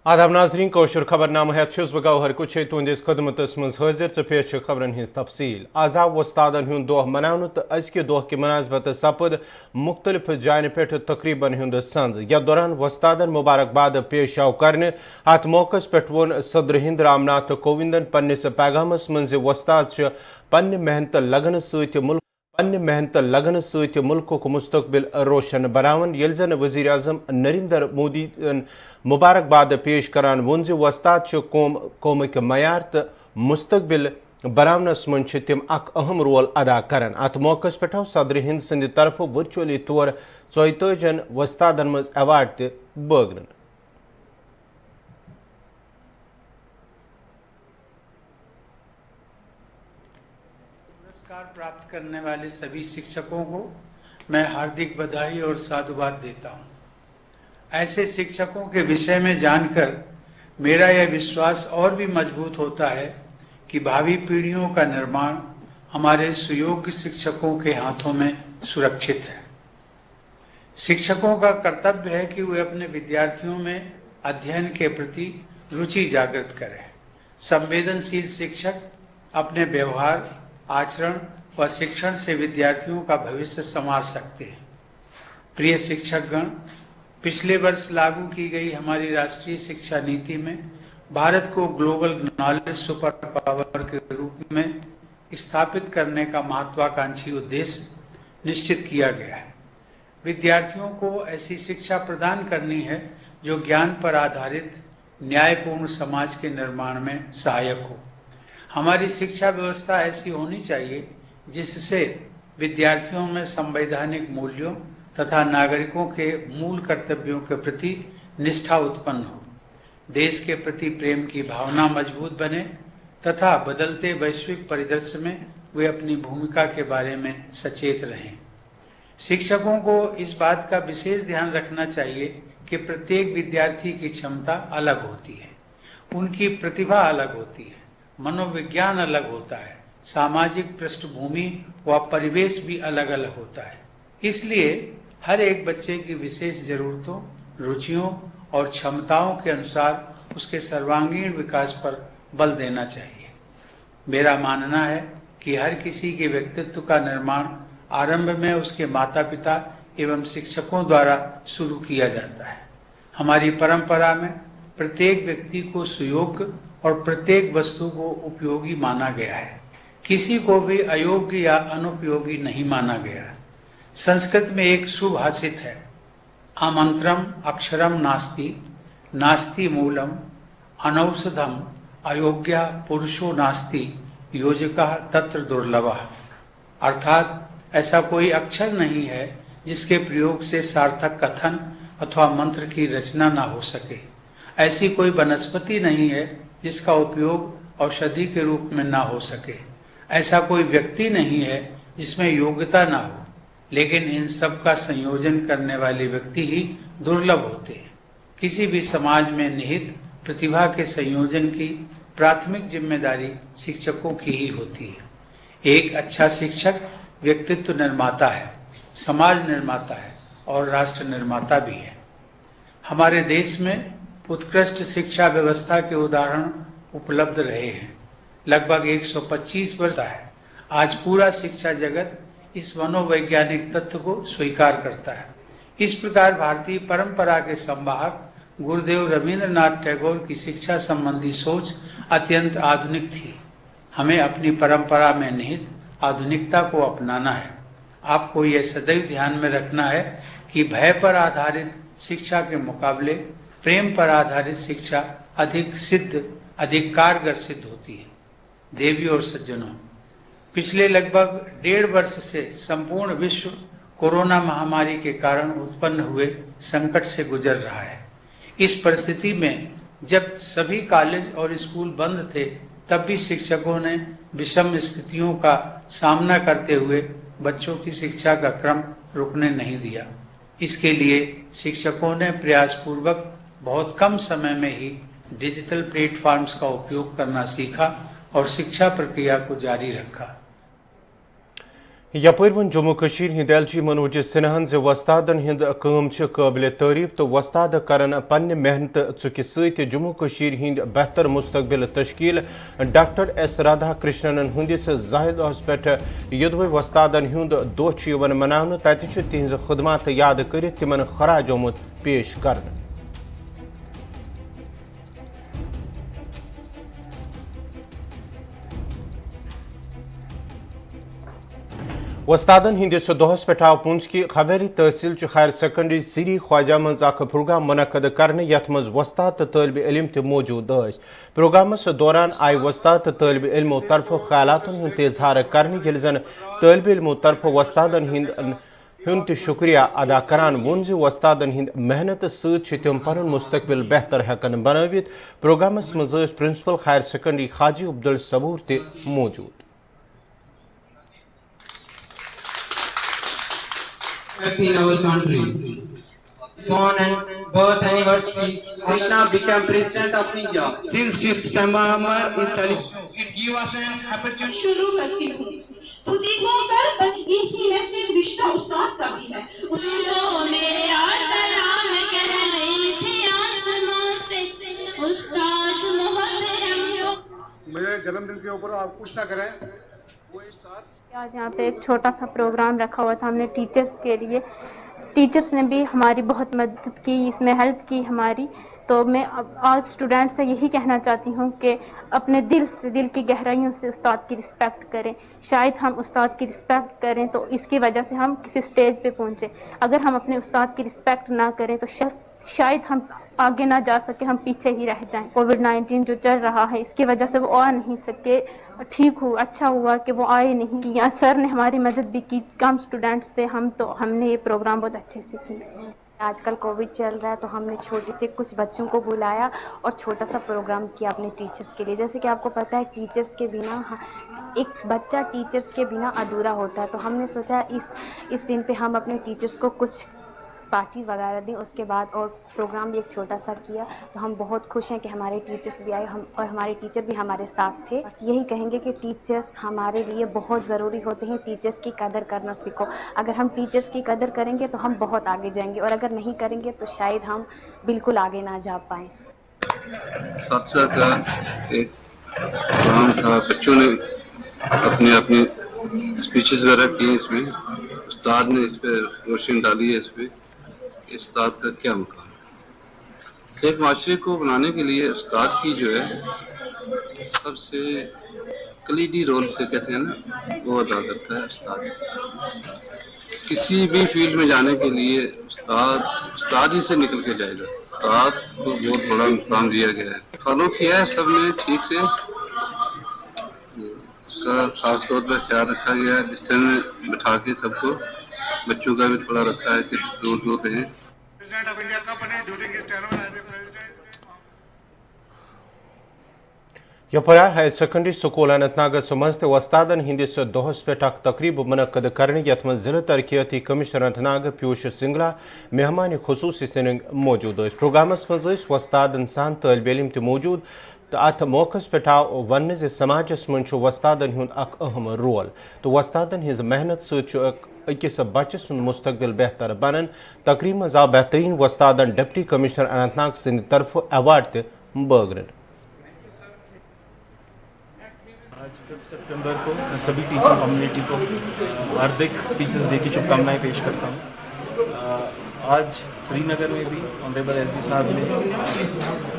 आदाब नाजरीन कौशर खबरनामा हेत गौहर कुछ तुंदिस खदमतस मज हाजिर तो पेश खबरन हिंस तफसील। आज आव वस्तादन हुंद दोह मनावन तो अजकि दोह की मुनासबत सपद मुख्तलिफ जायन पे तकरीबन हुंद संज। यथ दौरान वस्तादन मुबारकबाद पेश आव करने। अत मौकस पे वोन सदर हिंद रामनाथ कोविंदन पन्निस पैगामस मज वस्ताद पन्ने मेहनत लगन सहित मुल्क मुस्तकबिल रोशन बनावन। येल जन वजीर आजम नरेंद्र मोदी मुबारकबाद पेश करान वोन ज वस्ताद कौमिक मयार तो मुस्तकबिल बनावनस मन तिम अक अहम रोल अदा करान। अत मौकस पे सदर हिंद संद तरफ वर्चुअली तौर 44 वस्तादन मज अवार्ड त बगरन। पुरस्कार प्राप्त करने वाले सभी शिक्षकों को मैं हार्दिक बधाई और साधुवाद देता हूं। ऐसे शिक्षकों के विषय में जानकर मेरा यह विश्वास और भी मजबूत होता है कि भावी पीढ़ियों का निर्माण हमारे सुयोग्य शिक्षकों के हाथों में सुरक्षित है। शिक्षकों का कर्तव्य है कि वे अपने विद्यार्थियों में अध्ययन के प्रति रुचि जागृत करें। संवेदनशील शिक्षक अपने व्यवहार, आचरण व शिक्षण से विद्यार्थियों का भविष्य संवार सकते हैं। प्रिय शिक्षकगण, पिछले वर्ष लागू की गई हमारी राष्ट्रीय शिक्षा नीति में भारत को ग्लोबल नॉलेज सुपर पावर के रूप में स्थापित करने का महत्वाकांक्षी उद्देश्य निश्चित किया गया है। विद्यार्थियों को ऐसी शिक्षा प्रदान करनी है जो ज्ञान पर आधारित न्यायपूर्ण समाज के निर्माण में सहायक हो। हमारी शिक्षा व्यवस्था ऐसी होनी चाहिए जिससे विद्यार्थियों में संवैधानिक मूल्यों तथा नागरिकों के मूल कर्तव्यों के प्रति निष्ठा उत्पन्न हो, देश के प्रति प्रेम की भावना मजबूत बने तथा बदलते वैश्विक परिदृश्य में वे अपनी भूमिका के बारे में सचेत रहें। शिक्षकों को इस बात का विशेष ध्यान रखना चाहिए कि प्रत्येक विद्यार्थी की क्षमता अलग होती है, उनकी प्रतिभा अलग होती है, मनोविज्ञान अलग होता है, सामाजिक पृष्ठभूमि व परिवेश भी अलग अलग होता है। इसलिए हर एक बच्चे की विशेष जरूरतों, रुचियों और क्षमताओं के अनुसार उसके सर्वांगीण विकास पर बल देना चाहिए। मेरा मानना है कि हर किसी के व्यक्तित्व का निर्माण आरंभ में उसके माता पिता एवं शिक्षकों द्वारा शुरू किया जाता है। हमारी परंपरा में प्रत्येक व्यक्ति को सुयोग्य और प्रत्येक वस्तु को उपयोगी माना गया है, किसी को भी अयोग्य या अनुपयोगी नहीं माना गया है। संस्कृत में एक सुभाषित है, आमंत्रम अक्षरम नास्ति, नास्ति मूलम अनौषधम, अयोग्या पुरुषो नास्ति, योजकः तत्र दुर्लभः। अर्थात ऐसा कोई अक्षर नहीं है जिसके प्रयोग से सार्थक कथन अथवा मंत्र की रचना ना हो सके। ऐसी कोई वनस्पति नहीं है जिसका उपयोग औषधि के रूप में ना हो सके। ऐसा कोई व्यक्ति नहीं है जिसमें योग्यता ना हो, लेकिन इन सब का संयोजन करने वाले व्यक्ति ही दुर्लभ होते हैं। किसी भी समाज में निहित प्रतिभा के संयोजन की प्राथमिक जिम्मेदारी शिक्षकों की ही होती है। एक अच्छा शिक्षक व्यक्तित्व निर्माता है, समाज निर्माता है और राष्ट्र निर्माता भी है। हमारे देश में उत्कृष्ट शिक्षा व्यवस्था के उदाहरण उपलब्ध रहे हैं। लगभग 125 वर्ष है। आज पूरा शिक्षा जगत इस मनोवैज्ञानिक तत्व को स्वीकार करता है। इस प्रकार भारतीय परंपरा के संवाहक गुरुदेव रविंद्रनाथ टैगोर की शिक्षा संबंधी सोच अत्यंत आधुनिक थी। हमें अपनी परंपरा में निहित आधुनिकता को अपनाना है। आपको यह सदैव ध्यान में रखना है कि भय पर आधारित शिक्षा के मुकाबले प्रेम पर आधारित शिक्षा अधिक कारगर सिद्ध होती है। देवी और सज्जनों, पिछले लगभग 1.5 वर्ष से संपूर्ण विश्व कोरोना महामारी के कारण उत्पन्न हुए संकट से गुजर रहा है। इस परिस्थिति में जब सभी कॉलेज और स्कूल बंद थे, तब भी शिक्षकों ने विषम स्थितियों का सामना करते हुए बच्चों की शिक्षा का क्रम रुकने नहीं दिया। इसके लिए शिक्षकों ने प्रयासपूर्वक बहुत कम समय में ही डिजिटल प्लेटफॉर्म्स का उपयोग करना सीखा और शिक्षा प्रक्रिया को जारी रखा। यपर वन जम्मू कशीर हिंद एलजी मनोज सिन्हान ज वस्तादन हिंद काम काबिल तारीफ तो वस्ताद करन पन्ने मेहनत चुकि सत जम्मू कशीर हिंद बेहतर मुस्तकबिल तश्कील डॉक्टर एस राधा कृष्णन हंदिस जाहिद पे युदव वस्तादन हुंद दोह मनावन तत तिहज खदमात याद कर तिमन खराज आमुत पेश कर। वस्तादन हंदिस दोहस पे आव पुंछ की खवेरी तहसील हायर सेकेंडरी सीरी ख्वाजा मज प्रोग्राम मुनद करने यथ मज वस्ताद तो तालब इलम त मौजूद। प्रोग्रामस दौरान आय वस्ताद तो तालब इलमो तरफ ख्यालातन हुंद इजहार करने यिल जन तालब इलमो तरफ वस्तादन हुंद शुक्रिया अदा करान वोन ज वस्तादन हिंद मेहनत सम पन मुस्तकबिल बेहतर हेकन बनवित। प्रोग्रामस मज प्रिंसिपल हायर सेकेंडरी खाजी अब्दुल सबूर त मौजूद। In our country, born and birth anniversary, Krishna became president of India. Since 5th December is celebrated. It gives us an opportunity. शुरू करती हूँ खुदी को कर यही में से रिश्ता उस्ताद का भी है। तो मेरे आसराम कह रहे थे आसमां से उस्ताद मोहतरम। मेरे जन्मदिन के ऊपर आप कुछ ना करें। आज यहाँ पे एक छोटा सा प्रोग्राम रखा हुआ था हमने टीचर्स के लिए। टीचर्स ने भी हमारी बहुत मदद की, इसमें हेल्प की हमारी। तो मैं आज स्टूडेंट से यही कहना चाहती हूँ कि अपने दिल से, दिल की गहराइयों से उस्ताद की रिस्पेक्ट करें। शायद हम उस्ताद की रिस्पेक्ट करें तो इसकी वजह से हम किसी स्टेज पे पहुँचे। अगर हम अपने उस्ताद की रिस्पेक्ट ना करें तो शायद हम आगे ना जा सके, हम पीछे ही रह जाएं। कोविड-19 जो चल रहा है इसकी वजह से वो आ नहीं सके। ठीक हुआ, अच्छा हुआ कि वो आए नहीं। कि यहाँ सर ने हमारी मदद भी की, कम स्टूडेंट्स थे हम, तो हमने ये प्रोग्राम बहुत अच्छे से किया। आजकल कोविड चल रहा है तो हमने छोटे से कुछ बच्चों को बुलाया और छोटा सा प्रोग्राम किया अपने टीचर्स के लिए। जैसे कि आपको पता है टीचर्स के बिना एक बच्चा टीचर्स के बिना अधूरा होता है। तो हमने सोचा इस दिन पे हम अपने टीचर्स को कुछ पार्टी वगैरह दी। उसके बाद और प्रोग्राम भी एक छोटा सा किया। तो हम बहुत खुश हैं कि हमारे टीचर्स भी आए, हम और हमारे टीचर भी हमारे साथ थे। यही कहेंगे कि टीचर्स हमारे लिए बहुत ज़रूरी होते हैं। टीचर्स की कदर करना सीखो। अगर हम टीचर्स की कदर करेंगे तो हम बहुत आगे जाएंगे, और अगर नहीं करेंगे तो शायद हम बिल्कुल आगे ना जा पाएँ। साक्षर का एक प्रोग्राम था, बच्चों ने अपनी अपनी स्पीचेस वगैरह की। इसमें उस्ताद ने इस पर रोशनी डाली है, इस पर उस्ताद का क्या मुकाम है। एक माशरे को बनाने के लिए उस्ताद की जो है सबसे कलीदी रोल से कहते हैं ना, वो अदा करता है उस्ताद। किसी भी फील्ड में जाने के लिए उस्ताद ही से निकल के जाएगा। उस्ताद को बहुत बड़ा मुकाम दिया गया है, फॉलो किया है सबने ठीक से। उसका खास तौर पर ख्याल रखा गया है, जिस तरह बिठा के सबको, बच्चों का भी थोड़ा रखा है कि दूर दूर रहें। प्रेसिडेंट ऑफ इंडिया कब बने during his tenure as a president? यपरा हायर सेकेंडरी स्कूल अनंतनाग मज वस्तादन हंदिस दोहस पे तकरीब मुनद करने यथ मज जिला तरक्याती कमिश्नर अनंतनाग पीयूष सिंगला मेहमान खसूसी मौजूद। प्रोग्रामस मज वस्तादन सान तालब इलम त मौजूद। तो अत मौकस पे आव वन समाजस मज वस्तादन हुंद अक अहम रोल। तो वस्तादन हज मेहनत सकिस बच्चे सुन मुस्तकबिल बेहतर बनन। तकरीब मज आव बेहतरीन वस्तादन डिप्टी कमिश्नर अनंतनाग सिंध तरफ अवार्ड त बगरन। आज 5 सितंबर को मैं सभी टीचर कम्युनिटी को हार्दिक टीचर्स डे की शुभकामनाएं पेश करता हूँ। आज श्रीनगर में भी ऑनरेबल एसडी साहब ने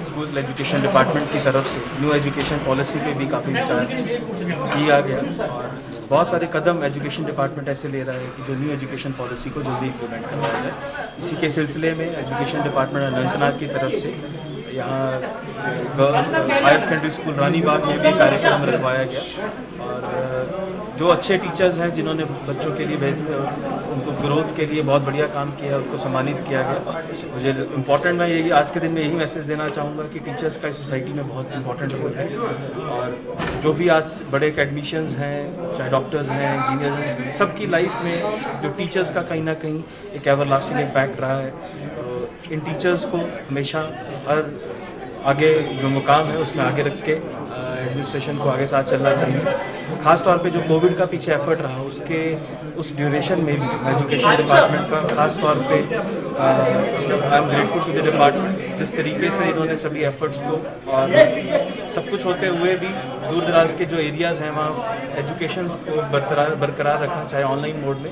स्कूल एजुकेशन डिपार्टमेंट की तरफ से न्यू एजुकेशन पॉलिसी पे भी काफ़ी विचार किया गया, और बहुत सारे कदम एजुकेशन डिपार्टमेंट ऐसे ले रहा है कि जो न्यू एजुकेशन पॉलिसी को जल्दी इम्प्लीमेंट करवाया जाए। इसी के सिलसिले में एजुकेशन डिपार्टमेंट अनंतनाग की तरफ से यहाँ हायर सेकेंडरी स्कूल रानी बाग में भी कार्यक्रम रखवाया गया, और जो अच्छे टीचर्स हैं जिन्होंने बच्चों के लिए उनको ग्रोथ के लिए बहुत बढ़िया काम किया, उनको सम्मानित किया गया। मुझे इम्पोर्टेंट मैं यही आज के दिन में यही मैसेज देना चाहूँगा कि टीचर्स का सोसाइटी में बहुत इंपॉर्टेंट रोल है, और जो भी आज बड़े एकेडमिशियंस हैं, चाहे डॉक्टर्स हैं, इंजीनियर्स हैं, सबकी लाइफ में जो टीचर्स का कहीं ना कहीं एक एवरलास्टिंग इम्पैक्ट रहा है। तो इन टीचर्स को हमेशा हर आगे जो मुकाम है उसमें आगे रख के एडमिनिस्ट्रेशन को आगे साथ चलना चाहिए। खास तौर पे जो कोविड का पीछे एफर्ट रहा उसके उस ड्यूरेशन में भी एजुकेशन डिपार्टमेंट का खास तौर पे I am grateful to the department जिस तरीके से इन्होंने सभी एफर्ट्स को और सब कुछ होते हुए भी दूर दराज के जो एरियाज़ हैं वहाँ एजुकेशन को बरकरार रखा, चाहे ऑनलाइन मोड में।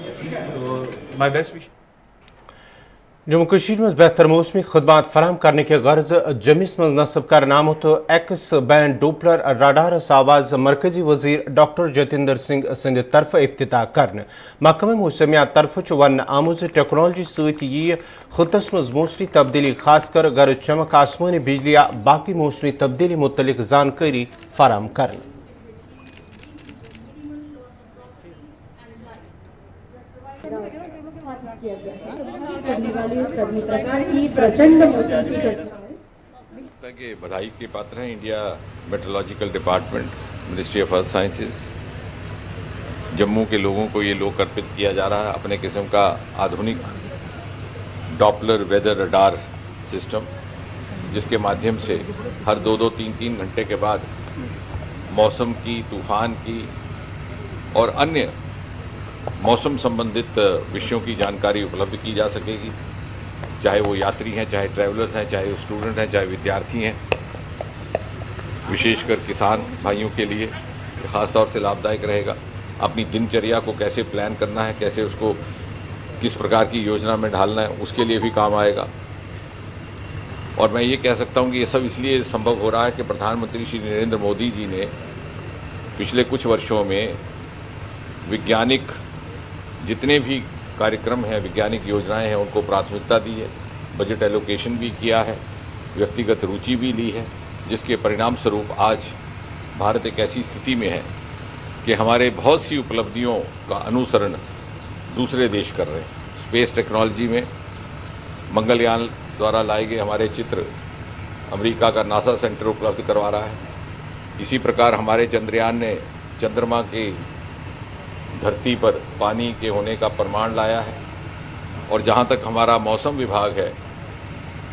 तो my best wish. Jammu Kashmir में बेहतर मौसमी खदमात फराम करने के गर्ज जमिस मज नस्ब कर आमुत एक्स बैंड डोपलर रडार आवाज मरकजी वजीर डॉक्टर जतिंदर सिंह संद तरफ इफ्तिताह कर महकमा मौसमियात तरफ वन आमुज टेक्नोलॉजी सत यी खुतस मज मौसमी तब्दीली खासकर गर्ज चमक आसमानी बिजली या बाकी मौसमी तब्दीली मुतलिक जानकारी फराम कर। के बधाई के पात्र हैं India meteorological department, ministry of earth sciences. Jammu के लोगों को ये लोक अर्पित किया जा रहा है अपने किस्म का आधुनिक डॉपलर वेदर रडार सिस्टम, जिसके माध्यम से हर 2-3 घंटे के बाद मौसम की, तूफान की और अन्य मौसम संबंधित विषयों की जानकारी उपलब्ध की जा सकेगी, चाहे वो यात्री हैं, चाहे ट्रैवलर्स हैं, चाहे वो स्टूडेंट हैं, चाहे विद्यार्थी हैं। विशेषकर किसान भाइयों के लिए ख़ास तौर से लाभदायक रहेगा। अपनी दिनचर्या को कैसे प्लान करना है, कैसे उसको किस प्रकार की योजना में ढालना है, उसके लिए भी काम आएगा। और मैं ये कह सकता हूँ कि ये सब इसलिए संभव हो रहा है कि प्रधानमंत्री श्री नरेंद्र मोदी जी ने पिछले कुछ वर्षों में वैज्ञानिक जितने भी कार्यक्रम हैं, वैज्ञानिक योजनाएं हैं, उनको प्राथमिकता दी है, बजट एलोकेशन भी किया है, व्यक्तिगत रुचि भी ली है, जिसके परिणाम स्वरूप आज भारत एक ऐसी स्थिति में है कि हमारे बहुत सी उपलब्धियों का अनुसरण दूसरे देश कर रहे हैं। स्पेस टेक्नोलॉजी में मंगलयान द्वारा लाए गए हमारे चित्र अमेरिका का नासा सेंटर उपलब्ध करवा रहा है। इसी प्रकार हमारे चंद्रयान ने चंद्रमा के धरती पर पानी के होने का प्रमाण लाया है। और जहाँ तक हमारा मौसम विभाग है,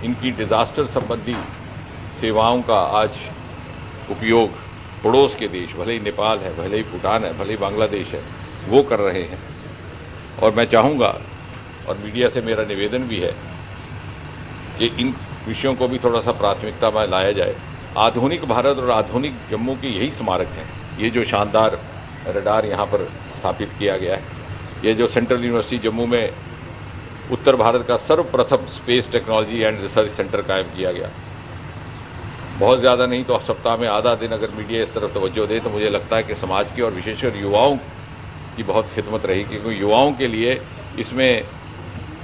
इनकी डिज़ास्टर संबंधी सेवाओं का आज उपयोग पड़ोस के देश, भले ही नेपाल है, भले ही भूटान है, भले ही बांग्लादेश है, वो कर रहे हैं। और मैं चाहूँगा और मीडिया से मेरा निवेदन भी है कि इन विषयों को भी थोड़ा सा प्राथमिकता में लाया जाए। आधुनिक भारत और आधुनिक जम्मू के यही स्मारक हैं। ये जो शानदार रडार यहाँ पर स्थापित किया गया है, ये जो सेंट्रल यूनिवर्सिटी जम्मू में उत्तर भारत का सर्वप्रथम space technology and research centre कायम किया गया। बहुत ज़्यादा नहीं तो सप्ताह में आधा दिन अगर मीडिया इस तरफ तवज्जो दे तो मुझे लगता है कि समाज की और विशेषकर युवाओं की बहुत खिदमत रही, क्योंकि युवाओं के लिए इसमें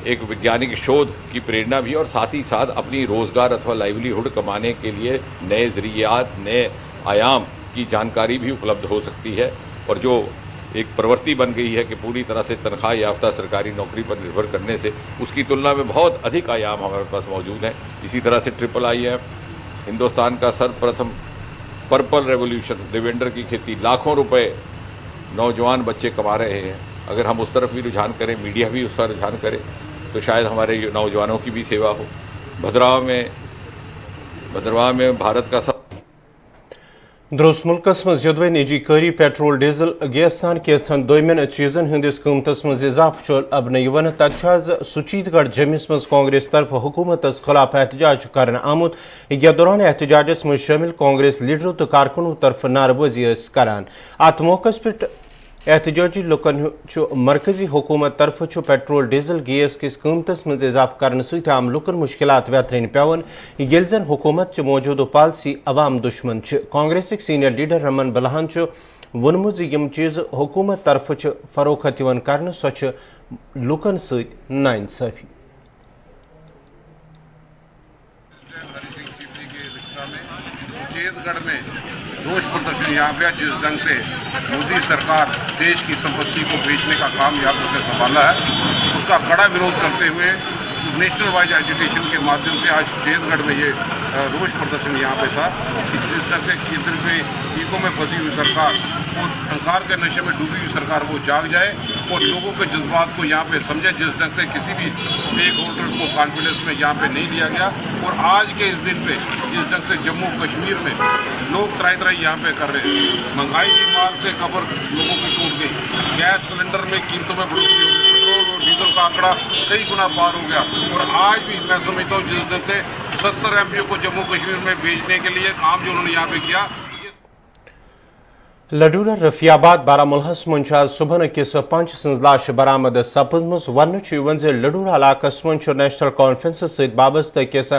एक वैज्ञानिक शोध की प्रेरणा भी और साथ ही साथ अपनी रोज़गार अथवा लाइवलीहुड कमाने के लिए नए ज़रियात, नए आयाम की जानकारी भी उपलब्ध हो सकती है। और जो एक प्रवृत्ति बन गई है कि पूरी तरह से तनख्वाह याफ्ता सरकारी नौकरी पर निर्भर करने से, उसकी तुलना में बहुत अधिक आयाम हमारे पास मौजूद हैं। इसी तरह से IIIM हिंदुस्तान का सर्वप्रथम पर्पल रेवोल्यूशन लेवेंडर की खेती, लाखों रुपए नौजवान बच्चे कमा रहे हैं। अगर हम उस तरफ भी रुझान करें, मीडिया भी उसका रुझान करे, तो शायद हमारे नौजवानों की भी सेवा हो। भद्रवाह में भारत का दुरुस्त मुल्कस मज यदवे निजी करी पेट्रोल डीजल गैसान कैन दोमेन चीजन हंदिस कीमतस मज इजाफा अब वन तज सुचीतगढ़ जमिस मज कांग्रेस तरफ हुकूमतस खिलाफ एहतजाज कर आमुत। यह दौरान एहतजाजस मज शामिल कांग्रेस लीडरों तो कारकुनों तरफ नारबाजी करान। अत मौकस पे एहतजाजी लुकन मरकजी हुकूमत तरफ पेट्रोल डीजल गैस किस कीमतस मज इजाफा करने सत आम लुकन मुश्किलात व्यथरन पेवन ये जन हुकूमत मौजूदा पॉलिसी अवाम दुश्मन। कांग्रेस सीनियर लीडर रमन बलहान वोनमुत यम चीज हुकूमत तरफ फरोख्त कर सो लुकन सत नाइंसाफी। सुचेतगढ़ में रोष प्रदर्शन यहाँ पे जिस ढंग से मोदी सरकार देश की संपत्ति को बेचने का काम यहाँ पर उसने संभाला है, उसका कड़ा विरोध करते हुए नेशनल वाइड एजुटेशन के माध्यम से आज सुचेतगढ़ में ये रोष प्रदर्शन यहाँ पे था कि जिस ढंग से केंद्र में ईगो में फंसी हुई सरकार, वो अहंकार के नशे में डूबी हुई सरकार वो जाग जाए और लोगों के जज्बात को यहाँ पे समझे। जिस ढंग से किसी भी स्टेक होल्डर्स को कॉन्फिडेंस में यहाँ पे नहीं लिया गया और आज के इस दिन पे जिस ढंग से जम्मू कश्मीर में लोग त्राई यहाँ पे कर रहे हैं, महंगाई की मार से कब्र लोगों की टूट गई, गैस सिलेंडर में कीमतों में बढ़ोतरी हो गई, पेट्रोल और डीजल का आंकड़ा कई गुना पार हो गया और आज भी मैं समझता हूँ जिस ढंग से 70 एमपीओ को जम्मू कश्मीर में भेजने के लिए काम जो उन्होंने यहाँ पे किया। लडूरा रफियाबाद बारामुल्हस मन सुबह किस पंच सज लाश बरामद सपजम वन लडूरा इलाकस मन नेशनल कॉन्फ्रेंस सत वाबस्त किस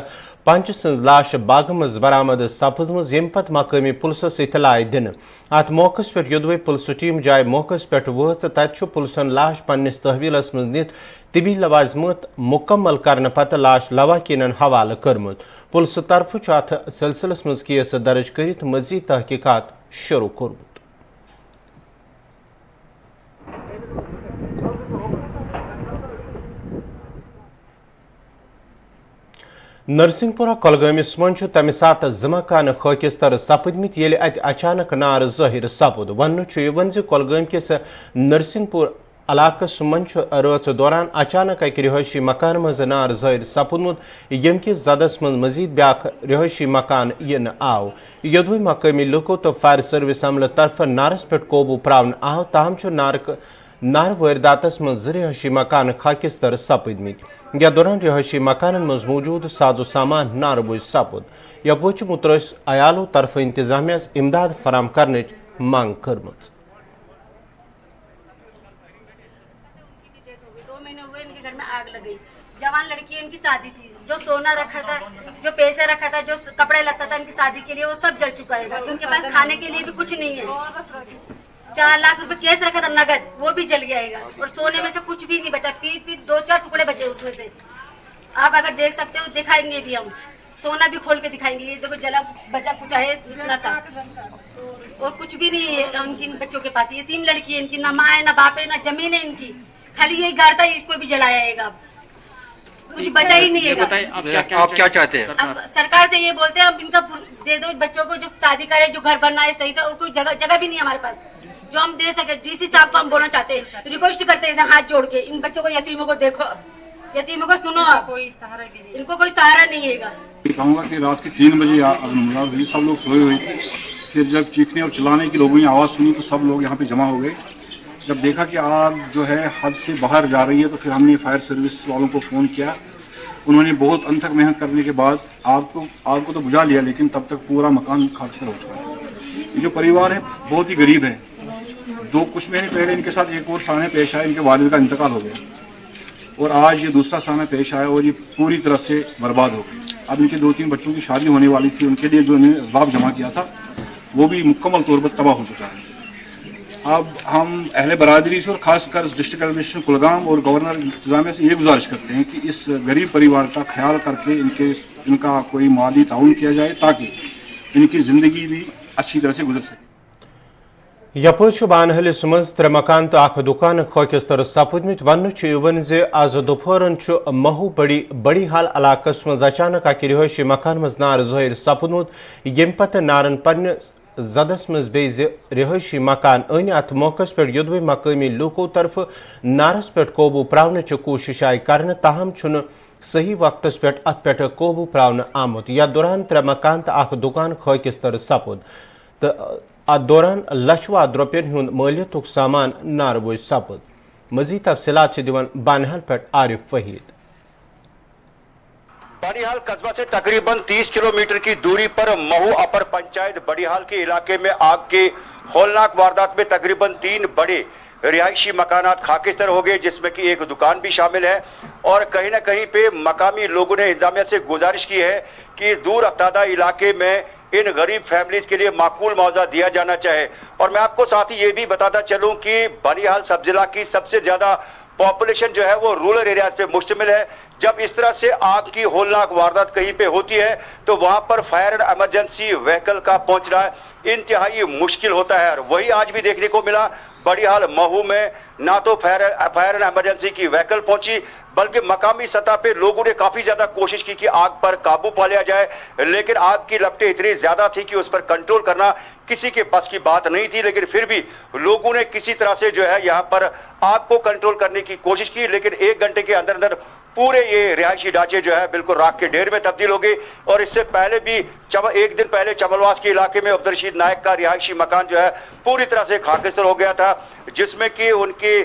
पंच सज लाश बाग मज बरामद सपजम यम पत मकामी पुलिस इतला दिन अत मौके पे युदवे पुलिस टीम जाए मौके पे वच तत पुलिसन लाश पन्निस तहवीलस मज नित तिबी लवाजमत मुकम्मल करने पत लाश लवाकीन हवाले कर्मुत। पुलिस तरफ अत सिलसिलस मज केस दर्ज कर मजीद तहकीकात शुरू कर्मुत। नरसिंहपुरा कोलगामिस मन तमि सात जमाकान खकिस्तर सपदमित येले अत अचानक नार ज़ाहिर सपद। वन कोलगाम किस नरसिंहपुर इलाकस मन रच दौरान अचानक अक रिहायशी मकान मज नार ज़ाहिर सपदमुत यम किस जदस मज मजीद ब्याख रिहायशी मकान इन आव। योदवे मकामी लुको तो फायर सर्विस अमल तरफ नारस पे काबू प्रावन आव, ताहम नार वारदातस मज रिहायशी मकान खाकिस्तर सपदमित। या दौरान रिहायशी मकान मज मौजूद साजो सामान नार बोझ सपद। यह मुतरस अयालों तरफ इंतजामिया इमदाद फराम करने मांग कर। 2 महीने हुए इनके घर में आग लगी। जवान लड़की इनकी शादी थी, जो सोना रखा था, जो पैसे रखा था, जो कपड़े लगता था इनकी शादी के लिए, वो सब जल चुका है। उनके पास खाने के लिए भी कुछ नहीं है। 4 लाख रुपए केस रखा था नगद, वो भी जल गया और सोने में से कुछ भी नहीं बचा। पीठ 2-4 टुकड़े बचे उसमें से। आप अगर देख सकते हो, दिखाएंगे भी, हम सोना भी खोल के दिखाएंगे। ये देखो जला बचा कुछ है इतना सा, और कुछ भी नहीं है उनकी बच्चों के पास। ये 3 लड़की है इनकी, ना माँ है, ना बाप है, ना जमीन है इनकी, खाली यही घर था, इसको भी जलाया। कुछ बचा ही नहीं है। आप क्या चाहते हैं? अब सरकार से ये बोलते हैं, अब इनका दे दो बच्चों को, जो शादी करे, जो घर बनना है सही था, और कोई जगह भी नहीं है हमारे पास जो हम दे सके। डीसी साहब को हम बोलना चाहते हैं, रिक्वेस्ट करते हैं हाथ जोड़ के, इन बच्चों को, यतीमों को देखो, यतीमों को सुनो, आप कोई सहारा नहीं, इनको कोई सहारा नहीं है। कहूँगा कि रात के 3 बजे सब लोग सोए हुए थे। फिर जब चीखने और चिल्लाने की लोगों ने आवाज़ सुनी तो सब लोग यहाँ पे जमा हो गए। जब देखा कि आग जो है हद से बाहर जा रही है तो फिर हमने फायर सर्विस वालों को फ़ोन किया। उन्होंने बहुत अनथक मेहनत करने के बाद आग को तो बुझा लिया, लेकिन तब तक पूरा मकान खाकसार हो चुका है। ये जो परिवार है बहुत ही गरीब है। कुछ महीने पहले इनके साथ एक और सामने पेश आया, इनके वालिद का इंतकाल हो गया और आज ये दूसरा सामने पेश आया और ये पूरी तरह से बर्बाद हो गई। अब इनके 2-3 बच्चों की शादी होने वाली थी, उनके लिए जो इन्होंने असबाब जमा किया था वो भी मुकम्मल तौर पर तबाह हो चुका है। अब हम अहले बरादरी से और ख़ासकर डिस्ट्रिक्ट एडमिनिस्ट्रेशन कुलगाम और गवर्नर इंतजामिया से ये गुजारिश करते हैं कि इस गरीब परिवार का ख्याल करके इनका कोई माली ताउन किया जाए ताकि इनकी ज़िंदगी भी अच्छी तरह से गुजर सके। यपर बानहलिस मज 3 मकान तो अख दुकान खकिस्तर सपदमित। वन आज दोपहरन महू बड़ी हाल इलाकस मज अचानक अक रिहायशी मकान मज नार ज़ाहिर सपदमुत यम पत नारन पन्ने जदस मज बेज रिहायशी मकान अन। अत मौके पे युदवे मकामी लूकों तरफ नारस पे काबू प्रावन कोशिश आई कर, ताहम सही वक्त पे अत पे काबू प्रावन आमुत। या दौरान 3 मकान तो अख दुकान खकिस्तर सपद तो अत दौरान लक्षवाद रुपयन हुंद मालियतुक सामान नार बोझ सपद। मजीद तफसीलात दिवान बानिहाल पे आरिफ वहीद। बड़ीहाल कस्बा से तकरीबन 30 किलोमीटर की दूरी पर महू अपर पंचायत बड़ीहाल के इलाके में आग के होलनाक वारदात में तकरीबन 3 बड़े रिहायशी मकानात खाकिस्तर हो गए, जिसमें कि एक दुकान भी शामिल है। और कहीं ना कहीं पे मकामी लोगों ने इंतजामिया से गुजारिश की है कि दूर अफ्तादा इलाके में इन गरीब फैमिलीज के लिए माकूल मुआवजा दिया जाना चाहे। और मैं आपको साथ ही ये भी बताता चलूं कि बड़ीहाल सब जिला की सबसे ज्यादा पॉपुलेशन जो है वो रूरल एरियाज पे मुश्तमिल है। जब इस तरह से आग की होलनाक वारदात कहीं पे होती है तो वहां पर फायर एंड इमरजेंसी व्हीकल का पहुंचना इंतहाई मुश्किल होता है। वही आज भी देखने को मिला, बड़ीहाल महू में ना तो फायर एंड इमरजेंसी की व्हीकल पहुंची, बल्कि मकामी सतह पे लोगों ने काफी ज्यादा कोशिश की कि आग पर काबू पा लिया जाए, लेकिन आग की लपटें इतनी ज्यादा थी कि उस पर कंट्रोल करना किसी के बस की बात नहीं थी। लेकिन फिर भी लोगों ने किसी तरह से जो है यहाँ पर आग को कंट्रोल करने की कोशिश की, लेकिन 1 घंटे के अंदर अंदर पूरे ये रिहायशी ढांचे जो है बिल्कुल राख के ढेर में तब्दील हो गए। और इससे पहले भी 1 दिन पहले चमलवास के इलाके में अब्दुलरशीद नायक का रिहायशी मकान जो है पूरी तरह से खाकिस्तर हो गया था, जिसमें कि उनके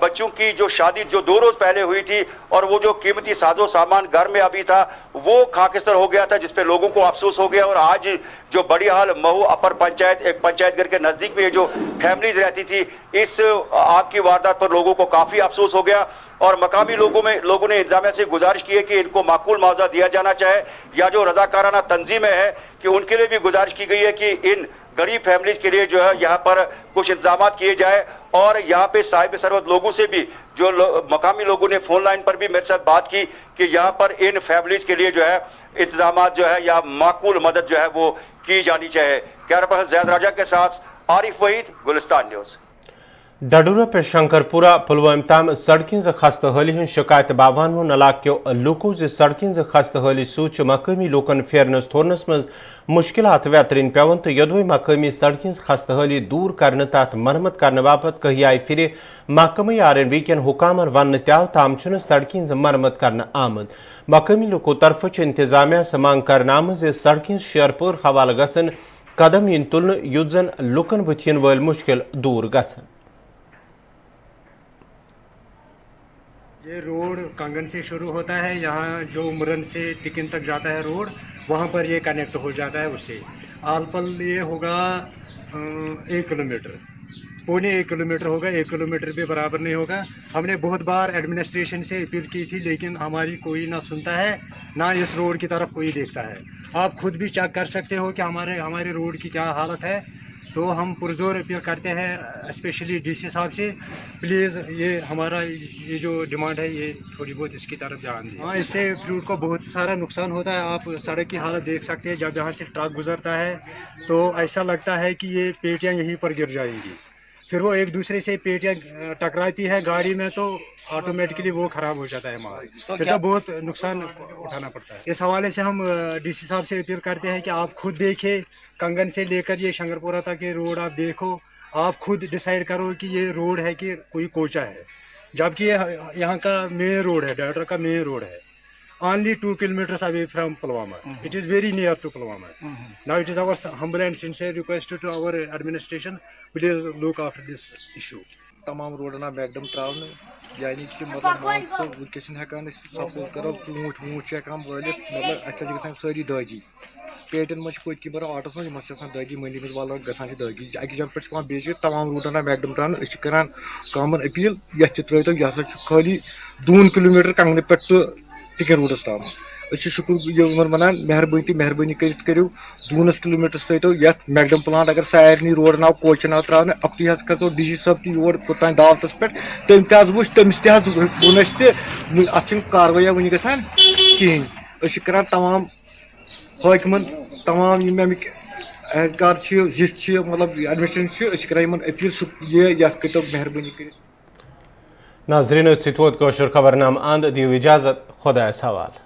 बच्चों की जो शादी जो 2 रोज पहले हुई थी और वो जो कीमती साजो सामान घर में अभी था वो खाकिस्तर हो गया था, जिसपे लोगों को अफसोस हो गया। और आज जो बड़ीहाल महू अपर पंचायत एक पंचायत घर के नजदीक में जो फैमिलीज रहती थी, इस आग की वारदात पर लोगों को काफी अफसोस हो गया। और मकामी लोगों ने इंतजामिया से गुजारिश की है कि इनको माकूल मुआवजा दिया जाना चाहे, या जो रजाकाराना तंजीमें हैं कि उनके लिए भी गुजारिश की गई है कि इन गरीब फैमिलीज के लिए जो है यहाँ पर कुछ इंतजाम किए जाए। और यहाँ पे साहिब सरवत लोगों से भी जो मकामी लोगों ने फोन लाइन पर भी मेरे साथ बात की कि यहाँ पर इन फैमिलीज के लिए जो है इंतजाम जो है या माकूल मदद जो है वो की जानी चाहिए। कैमरा पर्सन जैद राजा के साथ आरिफ वहीद, गुलिस्तान न्यूज़। डडूरा पे शंकरपुरा पुलवाम ताम सड़कें खस्त हाली हन शिकायत बावान इलाको लूको सड़कें खस्त हाली सूच मकामी लोकन फेरनस थोरनस मज मुश्किलात वेतरिन पेवन तो यदवे मकामी सड़कें खस्त हाली दूर करने तथ मरम्मत करने बाबत कहियाय फिर महकमे RNB कन हुकामन वन तव ताम सड़कें मरम्मत करने आमद। मकामी लोको तरफ इंतजामिया से मांग कर आमज सड़कें शेरपुर हवाल गसन कदम इन तुलन युत जन लुकन बुथियन वल मुश्किल दूर गसन। ये रोड कंगन से शुरू होता है, यहाँ जो उमरन से टिकिन तक जाता है रोड, वहाँ पर ये कनेक्ट हो जाता है उससे। आलपल ये होगा 1 किलोमीटर, पौने 1 किलोमीटर होगा, 1 किलोमीटर भी बराबर नहीं होगा। हमने बहुत बार एडमिनिस्ट्रेशन से अपील की थी, लेकिन हमारी कोई ना सुनता है ना इस रोड की तरफ कोई देखता है। आप खुद भी चेक कर सकते हो कि हमारे रोड की क्या हालत है। तो हम पुरजोर अपील करते हैं स्पेशली DC साहब से, प्लीज़ ये हमारा ये जो डिमांड है ये थोड़ी बहुत इसकी तरफ ध्यान दें। हाँ, इससे फ्रूट को बहुत सारा नुकसान होता है। आप सड़क की हालत देख सकते हैं, जब यहाँ से ट्रक गुजरता है तो ऐसा लगता है कि ये पेटियाँ यहीं पर गिर जाएंगी, फिर वो एक दूसरे से पेटियाँ टकराती है गाड़ी में, तो ऑटोमेटिकली वो ख़राब हो जाता है माल, फिर तो बहुत नुकसान उठाना पड़ता है। इस हवाले से हम DC साहब से अपील करते हैं कि आप खुद देखें, कंगन से लेकर ये शंकरपुरा तक ये रोड आप देखो, आप खुद डिसाइड करो कि ये रोड है कि कोई कोचा है, जबकि यहाँ का मेन रोड है, डडूरा का मेन रोड है, only 2 kilometers away from Pulwama. It is very near to Pulwama. Now it is our humble and sincere request to our administration, please look after this issue. तमाम रोडना McAdam त्रावन यानी कि मतलब वुकन हेकान suppose करो ऊँट हेकान वलित मतलब अस सारी दागी पेटन मज पत कि बरा ऑटोस मज दागी मंडी मज वाल गसान दागी अकि जगह पे बेच तमाम रोडना मैकडम त्रावन करान कॉमन अपील ये त्रो यह खाली 2 किलोमीटर कंगन पे तो टिकन रूटस ताम शुक्र वनान मेहरबानी करो 2 किलोमीटर थो ये मैकडम प्लांट अगर सारे रोड नाव कोच नाव त्राने अब खो DC साहब तोर कोतान दावत पे तम तुच तमिस वोन अत कार्रवाई वन गसान कहें करान तमाम हाकिमन तमाम अमिक एहलकार जिस मतलब एडमिनिस्ट्रेशन करान अपील ये करो मेहरबानी कर। नाजरीन खबर नाम अंद दियो इजाजत, खुदा सवाल।